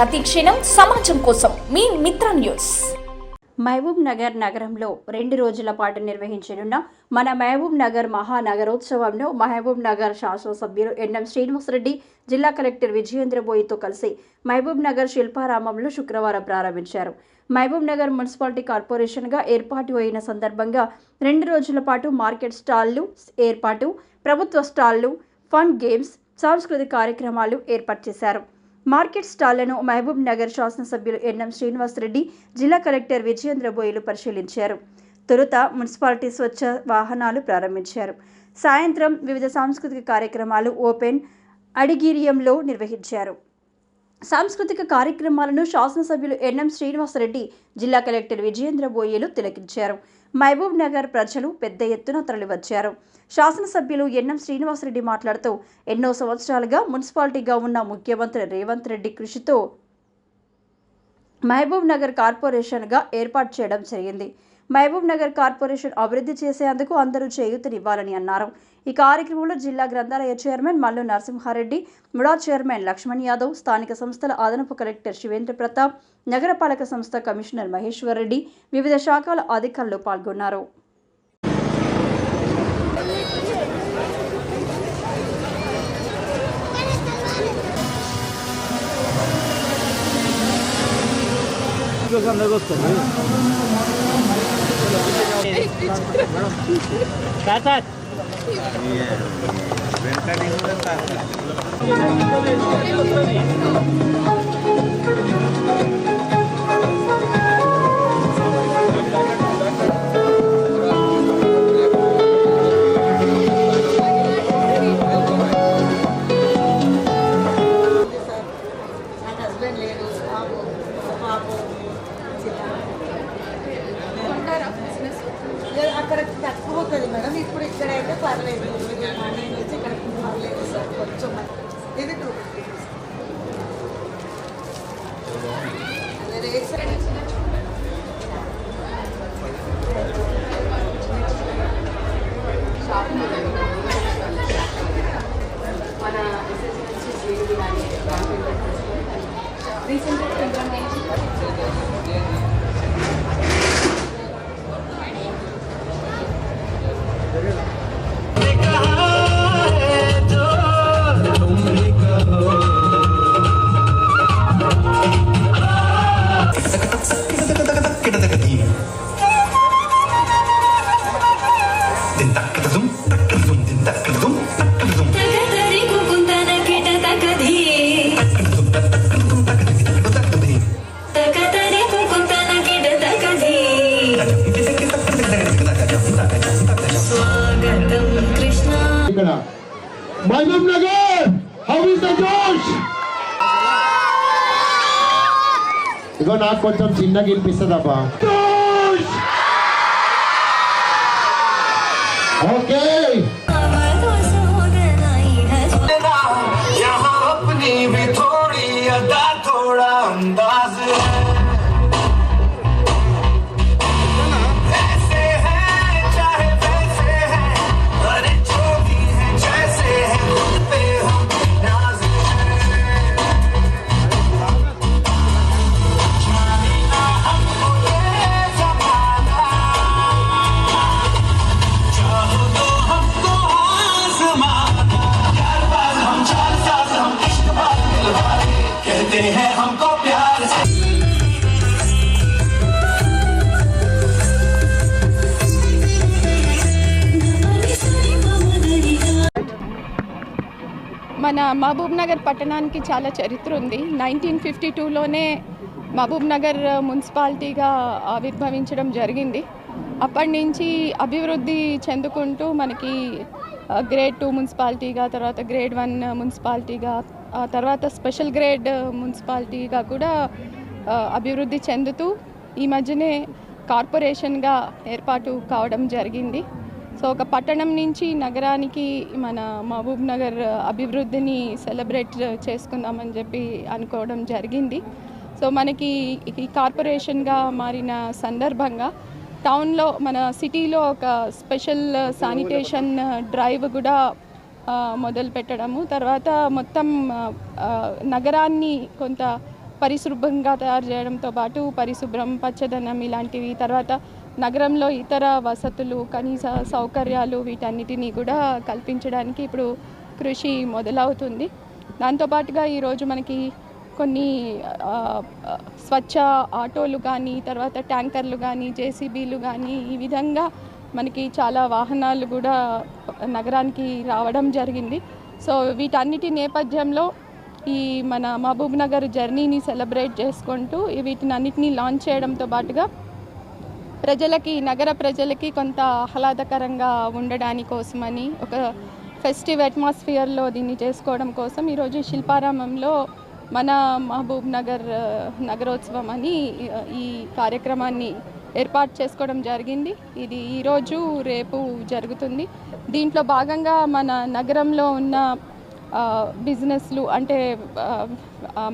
ప్రతి క్షణం సమాజం కోసం మీ మిత్ర న్యూస్. మహబూబ్ నగర్ నగరంలో 2 రోజుల పాటు నిర్వహించనున్న మన మహబూబ్ నగర్ మహానగరోత్సవంను మహబూబ్ నగర్ శాసనసభ్యులు ఎన్ఎం శ్రీనివాసరెడ్డి జిల్లా కలెక్టర్ విజయేంద్ర బోయితో కలిసి మహబూబ్ నగర్ శిల్పారామంలో శుక్రవారం ప్రారంభించారు. మహబూబ్ నగర్ మున్సిపాలిటీ కార్పొరేషన్గా ఏర్పాటు అయిన సందర్భంగా 2 రోజుల పాటు మార్కెట్ స్టాళ్లు ఏర్పాటు, ప్రభుత్వ స్టాళ్లు, ఫన్ గేమ్స్, సాంస్కృతిక కార్యక్రమాలు ఏర్పాటు చేశారు. మార్కెట్ స్టాళ్లను మహబూబ్ నగర్ శాసనసభ్యులు ఎన్ఎం శ్రీనివాసరెడ్డి, జిల్లా కలెక్టర్ విజయేంద్ర బోయిలు పరిశీలించారు. తొలుత మున్సిపాలిటీ స్వచ్ఛ వాహనాలు ప్రారంభించారు. సాయంత్రం వివిధ సాంస్కృతిక కార్యక్రమాలు ఓపెన్ అడిగిరియంలో నిర్వహించారు. సాంస్కృతిక కార్యక్రమాలను శాసనసభ్యులు ఎన్ఎం శ్రీనివాసరెడ్డి, జిల్లా కలెక్టర్ విజయేంద్ర బోయిలు తిలకించారు. మహబూబ్ నగర్ ప్రజలు పెద్ద ఎత్తున తరలివచ్చారు. శాసనసభ్యులు ఎన్ఎం శ్రీనివాసరెడ్డి మాట్లాడుతూ ఎన్నో సంవత్సరాలుగా మున్సిపాలిటీగా ఉన్న ముఖ్యమంత్రి రేవంత్ రెడ్డి కృషితో మహబూబ్ నగర్ కార్పొరేషన్గా ఏర్పాటు చేయడం జరిగింది. మహబూబ్ నగర్ కార్పొరేషన్ అభివృద్ధి చేసేందుకు అందరూ చేయూతనివ్వాలని అన్నారు. ఈ కార్యక్రమంలో జిల్లా గ్రంథాలయ chairman Mallu Narasimha Reddy, MUDA chairman Lakshman Yadav, స్థానిక సంస్థల అదనపు కలెక్టర్ శివేంద్ర ప్రతాప్, నగరపాలక సంస్థ కమిషనర్ మహేశ్వర్ రెడ్డి, వివిధ శాఖల అధికారులు పాల్గొన్నారు. అక్కడ తక్కువ అవుతుంది మేడం. ఇప్పుడు ఇక్కడైతే పర్లేదు, మార్నింగ్ వచ్చి ఇక్కడ పర్లేదు సార్. కొంచెం ఇది 2 Mahabubnagar, how is the josh? ఇగో నాకు కొంచెం చిన్నగా వినిపిస్తుందబ్బా. ఓకే, మన మహబూబ్ నగర్ పట్టణానికి చాలా చరిత్ర ఉంది. 1952లోనే మహబూబ్ నగర్ మున్సిపాలిటీగా ఆవిర్భవించడం జరిగింది. అప్పటి నుంచి అభివృద్ధి చెందుకుంటూ మనకి గ్రేడ్ 2 మున్సిపాలిటీగా, తర్వాత గ్రేడ్ 1 మున్సిపాలిటీగా, తర్వాత స్పెషల్ గ్రేడ్ మున్సిపాలిటీగా కూడా అభివృద్ధి చెందుతూ ఈ మధ్యనే కార్పొరేషన్గా ఏర్పాటు కావడం జరిగింది. సో ఒక పట్టణం నుంచి నగరానికి మన మహబూబ్ నగర్ అభివృద్ధిని సెలబ్రేట్ చేసుకుందామని చెప్పి అనుకోవడం జరిగింది. సో మనకి ఈ కార్పొరేషన్గా మారిన సందర్భంగా టౌన్లో మన సిటీలో ఒక స్పెషల్ శానిటేషన్ డ్రైవ్ కూడా మొదలు పెట్టడము, తర్వాత మొత్తం నగరాన్ని కొంత పరిశుభ్రంగా తయారు చేయడంతో పాటు పరిశుభ్రం, పచ్చదనం ఇలాంటివి, తర్వాత నగరంలో ఇతర వసతులు, కనీస సౌకర్యాలు వీటన్నిటినీ కూడా కల్పించడానికి ఇప్పుడు కృషి మొదలవుతుంది. దాంతోపాటుగా ఈరోజు మనకి కొన్ని స్వచ్ఛ ఆటోలు కానీ, తర్వాత ట్యాంకర్లు కానీ, జేసీబీలు కానీ, ఈ విధంగా మనకి చాలా వాహనాలు కూడా నగరానికి రావడం జరిగింది. సో వీటన్నిటి నేపథ్యంలో ఈ మన మహబూబ్ నగర్ జర్నీని సెలబ్రేట్ చేసుకుంటూ వీటిని అన్నిటినీ లాంచ్ చేయడంతో పాటుగా నగర ప్రజలకి కొంత ఆహ్లాదకరంగా ఉండడానికి కోసమని, ఒక ఫెస్టివ్ అట్మాస్ఫియర్లో దీన్ని చేసుకోవడం కోసం ఈరోజు శిల్పారామంలో మన మహబూబ్ నగర్ నగరోత్సవం అని ఈ కార్యక్రమాన్ని ఏర్పాటు చేసుకోవడం జరిగింది. ఇది ఈరోజు రేపు జరుగుతుంది. దీంట్లో భాగంగా మన నగరంలో ఉన్న బిజినెస్లు అంటే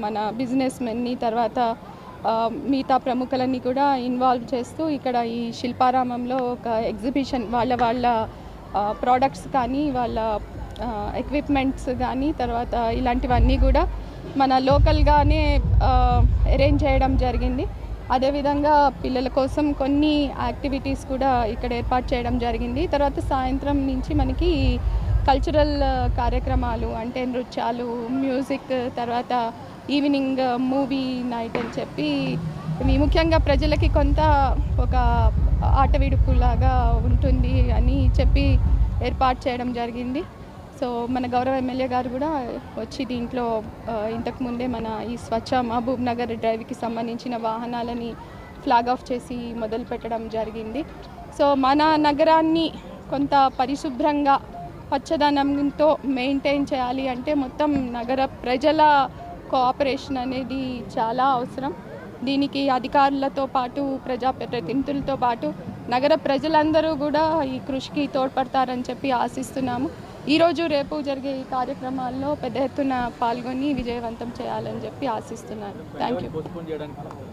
మన బిజినెస్ మెన్ని, తర్వాత మిగతా ప్రముఖులని కూడా ఇన్వాల్వ్ చేస్తూ ఇక్కడ ఈ శిల్పారామంలో ఒక ఎగ్జిబిషన్ వాళ్ళ ప్రోడక్ట్స్ కానీ, వాళ్ళ ఎక్విప్మెంట్స్ కానీ, తర్వాత ఇలాంటివన్నీ కూడా మన లోకల్గానే అరేంజ్ చేయడం జరిగింది. అదేవిధంగా పిల్లల కోసం కొన్ని యాక్టివిటీస్ కూడా ఇక్కడ ఏర్పాటు చేయడం జరిగింది. తర్వాత సాయంత్రం నుంచి మనకి కల్చరల్ కార్యక్రమాలు అంటే నృత్యాలు, మ్యూజిక్, తర్వాత ఈవినింగ్ మూవీ నైట్ అని చెప్పి ఇవి ముఖ్యంగా ప్రజలకి కొంత ఒక ఆట విడుపులాగా ఉంటుంది అని చెప్పి ఏర్పాటు చేయడం జరిగింది. సో మన గౌరవ ఎమ్మెల్యే గారు కూడా వచ్చి దీంట్లో ఇంతకుముందే మన ఈ స్వచ్ఛ మహబూబ్ నగర్ డ్రైవ్కి సంబంధించిన వాహనాలని ఫ్లాగ్ ఆఫ్ చేసి మొదలు పెట్టడం జరిగింది. సో మన నగరాన్ని కొంత పరిశుభ్రంగా, పచ్చదనంతో మెయింటైన్ చేయాలి అంటే మొత్తం నగర ప్రజల కోఆపరేషన్ అనేది చాలా అవసరం. దీనికి అధికారులతో పాటు, ప్రజాప్రతినిధులతో పాటు నగర ప్రజలందరూ కూడా ఈ కృషికి తోడ్పడతారని చెప్పి ఆశిస్తున్నాము. ఈరోజు రేపు జరిగే ఈ కార్యక్రమాల్లో పెద్ద ఎత్తున పాల్గొని విజయవంతం చేయాలని చెప్పి ఆశిస్తున్నాను. Thank you.